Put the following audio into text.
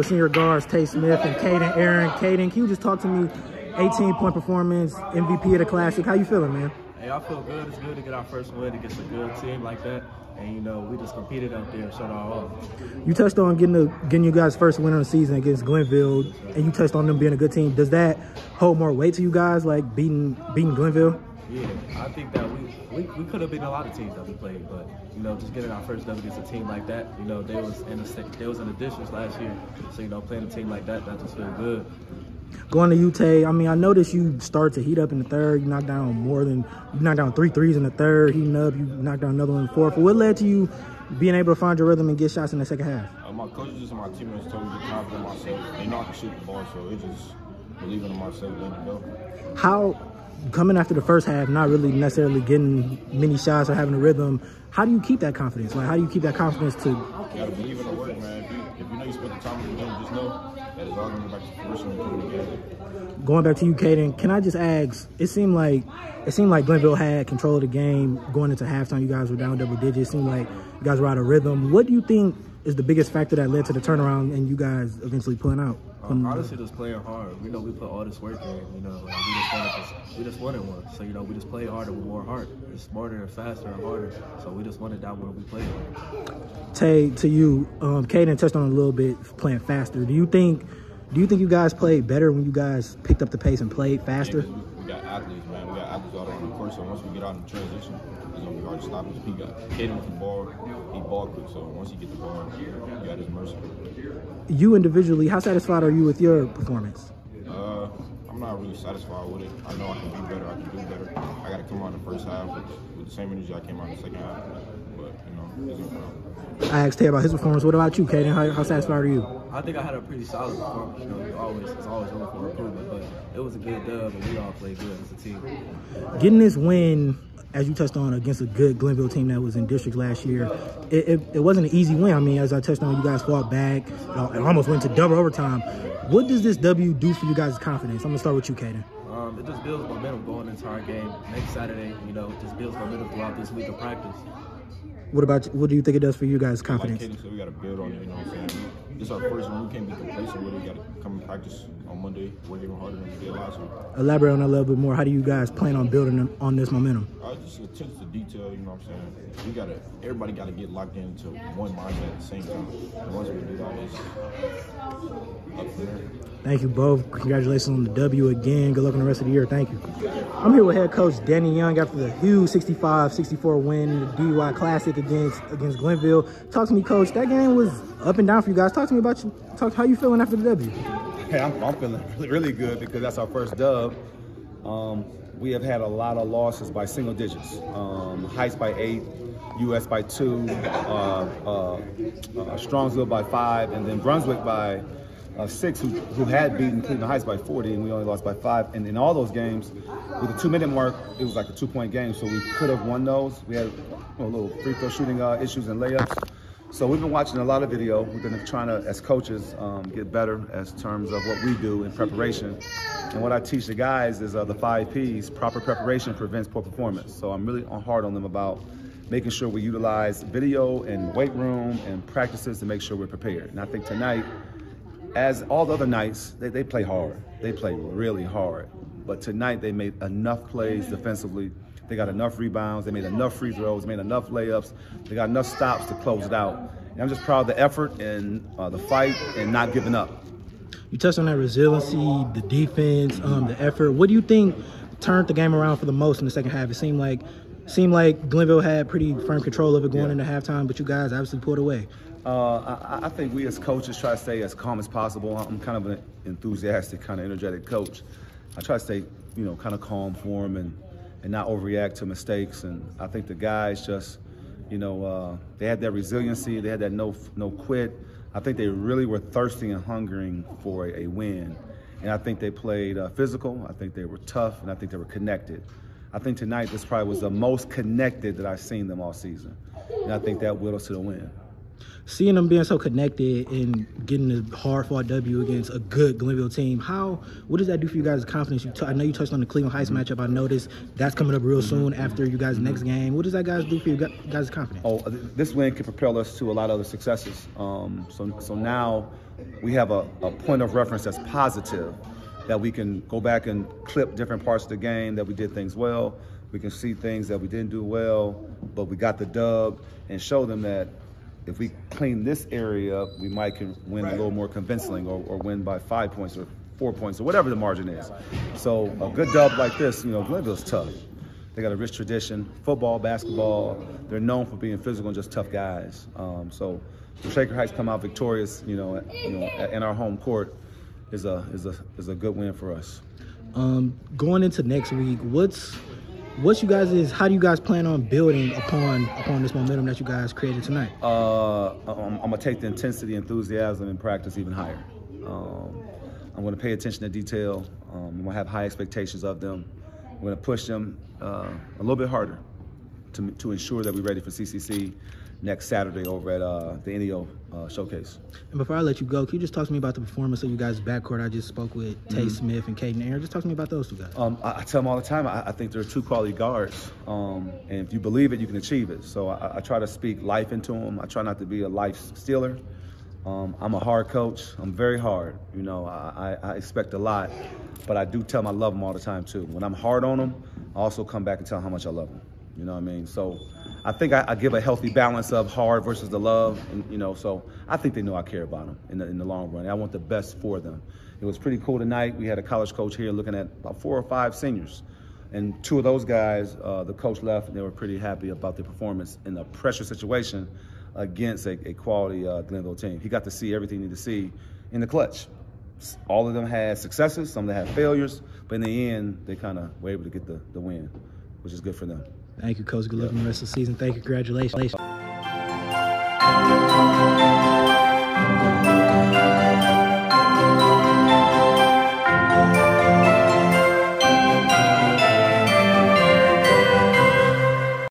with senior guards Tay Smith and Kaden Aaron. Kaden, can you just talk to me? 18-point performance, MVP of the Classic. How you feeling, man? Hey, I feel good. It's good to get our first win against a good team like that. And, you know, we just competed out there and showed our all. You touched on getting you guys' first win of the season against Glenville, and you touched on them being a good team. Does that hold more weight to you guys, like beating Glenville? Yeah, I think that we could have beaten a lot of teams that we played, but, you know, just getting our first W against a team like that, you know, they was in the districts last year. So, you know, playing a team like that just feels good. Going to UT, I mean, I noticed you start to heat up in the third. You knocked down 3 threes in the third. Heating up, you knocked down another one in the fourth. What led to you being able to find your rhythm and get shots in the second half? My coaches and my teammates told me to get confident in myself. They know I can shoot the ball, so it just believing in myself, letting it go. How, coming after the first half, not really necessarily getting many shots or having a rhythm, how do you keep that confidence? Like, how do you keep that confidence to? You gotta believe in the work, man. If you know you spent the time in the game, just know that it's all gonna go back to fruition when you get it. Going back to you, Kaden, can I just ask? It seemed like Glenville had control of the game going into halftime. You guys were down double digits. It seemed like you guys were out of rhythm. What do you think is the biggest factor that led to the turnaround and you guys eventually pulling out? Honestly, just playing hard. We know we put all this work in. You know, and we just wanted one. So, you know, we just played harder with more heart. It's smarter and faster and harder. So we just wanted that when we played. Tay, to you, Kaden touched on it a little bit, playing faster. Do you think you guys played better when you guys picked up the pace and played faster? Yeah, we got athletes, man. We got athletes out on the court, so once we get out in transition, it's going to be hard to stop us. He got Kaden with the ball, he ball quick, so once he get the ball, you got his mercy. You individually, how satisfied are you with your performance? I'm not really satisfied with it. I know I can do better, I can do better. I got to come out in the first half with the same energy I came out in the second half, but, you know, it's no problem. I asked Tay about his performance. What about you, Kaden? How satisfied are you? I think I had a pretty solid performance. You know, it's always room for improvement, but it was a good dub, and we all played good as a team. Getting this win, as you touched on, against a good Glenville team that was in district last year, it wasn't an easy win. I mean, as I touched on, you guys fought back. It almost went to double overtime. What does this W do for you guys' confidence? I'm going to start with you, Kaden. It just builds momentum going into our game next Saturday. You know, it just builds momentum throughout this week of practice. What do you think it does for you guys' confidence? Like Kaden said, we got to build on it, you know what I'm saying? This is our first one. We can't be complacent with it. We got to come and practice on Monday, work even harder than we did last week. Elaborate on that a little bit more. How do you guys plan on building on this momentum? Just attention to detail, you know what I'm saying? Everybody got to get locked into one mindset at the same time. And once we do that, it's up from there. Thank you both. Congratulations on the W again. Good luck on the rest of the year. Thank you. I'm here with head coach Danny Young after the huge 65-64 win, the DUI Classic against Glenville. Talk to me, Coach. That game was up and down for you guys. Talk to me about how you feeling after the W. Hey, I'm feeling really good because that's our first dub. We have had a lot of losses by single digits. Heights by 8, US by 2, Strongsville by 5, and then Brunswick by 6, who had beaten Cleveland Heights by 40, and we only lost by 5. And in all those games, with the 2-minute mark, it was like a 2-point game, so we could have won those. We had a little free throw shooting issues and layups. So we've been watching a lot of video. We've been trying to, as coaches, get better as terms of what we do in preparation. And what I teach the guys is the 5 Ps. Proper preparation prevents poor performance. So I'm really hard on them about making sure we utilize video and weight room and practices to make sure we're prepared. And I think tonight, as all the other nights, they play hard. They play really hard. But tonight they made enough plays defensively. They got enough rebounds. They made enough free throws. Made enough layups. They got enough stops to close it out. And I'm just proud of the effort and the fight and not giving up. You touched on that resiliency, the defense, the effort. What do you think turned the game around for the most in the second half? It seemed like Glenville had pretty firm control of it going into halftime, but you guys obviously pulled away. I think we as coaches try to stay as calm as possible. I'm kind of an enthusiastic, kind of energetic coach. I try to stay, kind of calm for them and not overreact to mistakes. And I think the guys just, they had that resiliency. They had that no quit. I think they really were thirsty and hungering for a win. And I think they played physical. I think they were tough, and I think they were connected. I think tonight this probably was the most connected that I've seen them all season. And I think that willed us to the win. Seeing them being so connected and getting a hard-fought W against a good Glenville team, what does that do for you guys' confidence? I know you touched on the Cleveland Heights matchup. I noticed that's coming up real soon after you guys' next game. What does that guys do for you guys' confidence? Oh, this win can propel us to a lot of other successes. So now we have a point of reference that's positive, that we can go back and clip different parts of the game that we did things well. We can see things that we didn't do well, but we got the dub, and show them that if we clean this area up, we might can win a little more convincingly, or win by 5 points or 4 points or whatever the margin is. So a good dub like this, Glenville's tough. They got a rich tradition, football, basketball. They're known for being physical and just tough guys. So the Shaker Heights come out victorious, in our home court is a good win for us. Going into next week, how do you guys plan on building upon this momentum that you guys created tonight? I'm gonna take the intensity, enthusiasm, and practice even higher. I'm gonna pay attention to detail. I'm gonna have high expectations of them. I'm gonna push them a little bit harder to ensure that we're ready for CCC next Saturday over at the NEO showcase. And before I let you go, can you just talk to me about the performance of you guys' backcourt? I just spoke with Tay Smith and Kaden Aaron. Just talk to me about those two guys. I tell them all the time, I think they're two quality guards. And if you believe it, you can achieve it. So I try to speak life into them. I try not to be a life stealer. I'm a hard coach. I'm very hard. I expect a lot, but I do tell them I love them all the time too. When I'm hard on them, I also come back and tell them how much I love them. You know what I mean? So I think I give a healthy balance of hard versus the love, and so I think they know I care about them in the long run. I want the best for them. It was pretty cool tonight. We had a college coach here looking at about 4 or 5 seniors, and 2 of those guys, the coach left, and they were pretty happy about their performance in a pressure situation against a quality Glenville team. He got to see everything he needed to see in the clutch. All of them had successes, some of them had failures, but in the end, they kind of were able to get the win, which is good for them. Thank you, Coach. Good luck in the rest of the season. Thank you. Congratulations.